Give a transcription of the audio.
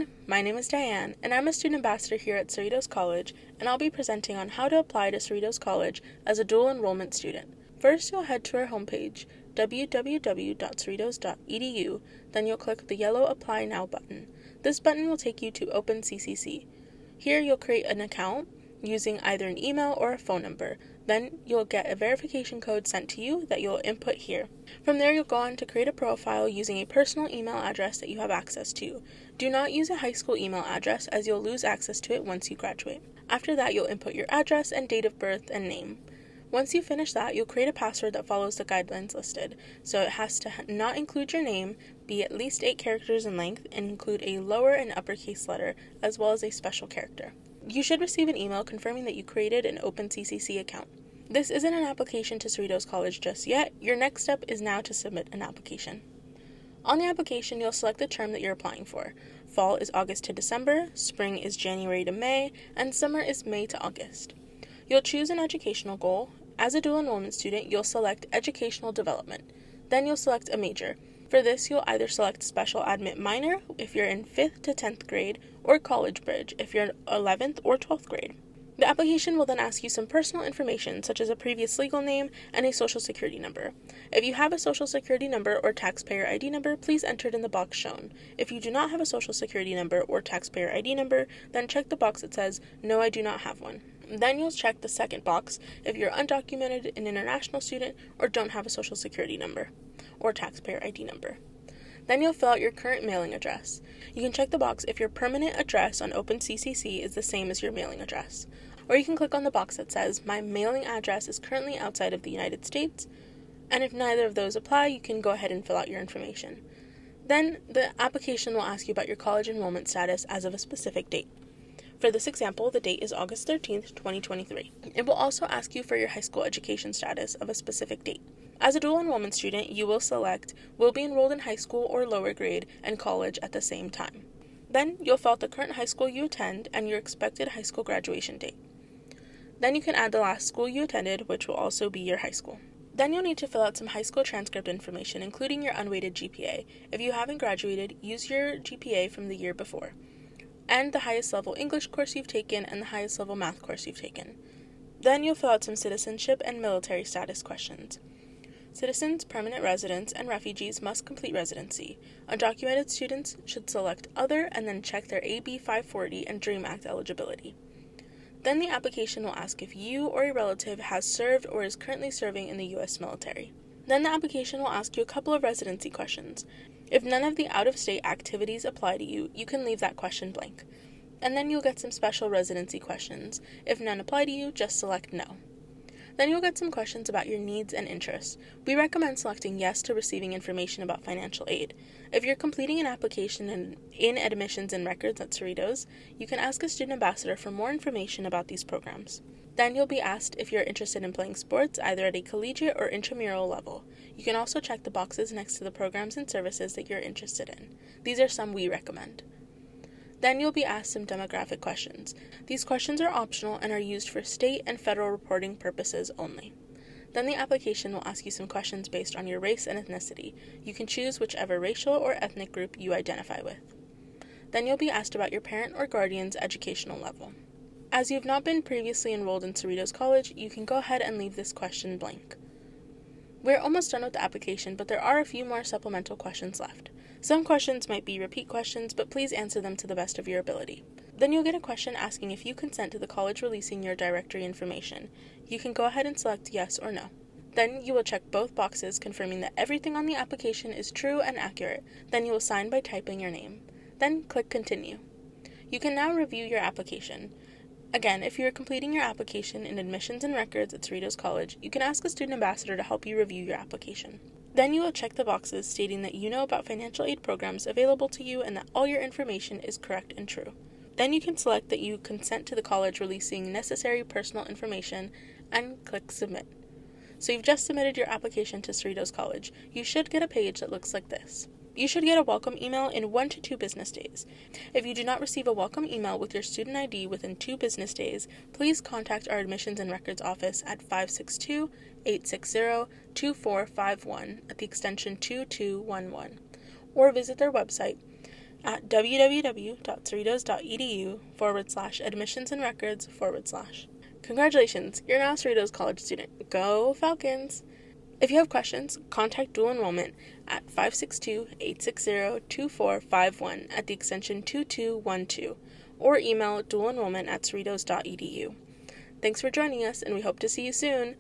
everyone, my name is Diane, and I'm a student ambassador here at Cerritos College, and I'll be presenting on how to apply to Cerritos College as a dual enrollment student. First, you'll head to our homepage, www.cerritos.edu, then you'll click the yellow Apply Now button. This button will take you to OpenCCC. Here, you'll create an account using either an email or a phone number. Then you'll get a verification code sent to you that you'll input here. From there, you'll go on to create a profile using a personal email address that you have access to. Do not use a high school email address as you'll lose access to it once you graduate. After that, you'll input your address and date of birth and name. Once you finish that, you'll create a password that follows the guidelines listed. So it has to not include your name, be at least 8 characters in length, and include a lower and uppercase letter, as well as a special character. You should receive an email confirming that you created an OpenCCC account. This isn't an application to Cerritos College just yet. Your next step is now to submit an application. On the application, you'll select the term that you're applying for. Fall is August to December, spring is January to May, and summer is May to August. You'll choose an educational goal. As a dual enrollment student, you'll select Educational Development. Then you'll select a major. For this, you'll either select Special Admit Minor if you're in 5th to 10th grade, or College Bridge if you're in 11th or 12th grade. The application will then ask you some personal information, such as a previous legal name and a social security number. If you have a social security number or taxpayer ID number, please enter it in the box shown. If you do not have a social security number or taxpayer ID number, then check the box that says, "No, I do not have one." Then you'll check the second box if you're undocumented, an international student, or don't have a social security number or taxpayer ID number. Then you'll fill out your current mailing address. You can check the box if your permanent address on OpenCCC is the same as your mailing address. Or you can click on the box that says, "My mailing address is currently outside of the United States," and if neither of those apply, you can go ahead and fill out your information. Then the application will ask you about your college enrollment status as of a specific date. For this example, the date is August 13th, 2023. It will also ask you for your high school education status of a specific date. As a dual enrollment student, you will select will be enrolled in high school or lower grade and college at the same time. Then you'll fill out the current high school you attend and your expected high school graduation date. Then you can add the last school you attended, which will also be your high school. Then you'll need to fill out some high school transcript information, including your unweighted GPA. If you haven't graduated, use your GPA from the year before, and the highest level English course you've taken and the highest level math course you've taken. Then you'll fill out some citizenship and military status questions. Citizens, permanent residents, and refugees must complete residency. Undocumented students should select Other and then check their AB 540 and DREAM Act eligibility. Then the application will ask if you or a relative has served or is currently serving in the U.S. military. Then the application will ask you a couple of residency questions. If none of the out-of-state activities apply to you, you can leave that question blank. And then you'll get some special residency questions. If none apply to you, just select no. Then you'll get some questions about your needs and interests. We recommend selecting yes to receiving information about financial aid. If you're completing an application in admissions and records at Cerritos, you can ask a student ambassador for more information about these programs. Then you'll be asked if you're interested in playing sports either at a collegiate or intramural level. You can also check the boxes next to the programs and services that you're interested in. These are some we recommend. Then you'll be asked some demographic questions. These questions are optional and are used for state and federal reporting purposes only. Then the application will ask you some questions based on your race and ethnicity. You can choose whichever racial or ethnic group you identify with. Then you'll be asked about your parent or guardian's educational level. As you've not been previously enrolled in Cerritos College, you can go ahead and leave this question blank. We're almost done with the application, but there are a few more supplemental questions left. Some questions might be repeat questions, but please answer them to the best of your ability. Then you'll get a question asking if you consent to the college releasing your directory information. You can go ahead and select yes or no. Then you will check both boxes confirming that everything on the application is true and accurate. Then you will sign by typing your name. Then click continue. You can now review your application. Again, if you are completing your application in admissions and records at Cerritos College, you can ask a student ambassador to help you review your application. Then you will check the boxes stating that you know about financial aid programs available to you and that all your information is correct and true. Then you can select that you consent to the college releasing necessary personal information and click submit. So you've just submitted your application to Cerritos College. You should get a page that looks like this. You should get a welcome email in 1 to 2 business days. If you do not receive a welcome email with your student ID within 2 business days, please contact our Admissions and Records Office at 562-860-2451 at the extension 2211, or visit their website at www.cerritos.edu/admissionsandrecords/. Congratulations, you're now a Cerritos College student. Go Falcons! If you have questions, contact Dual Enrollment at 562-860-2451 at the extension 2212 or email dualenrollment@cerritos.edu. Thanks for joining us, and we hope to see you soon!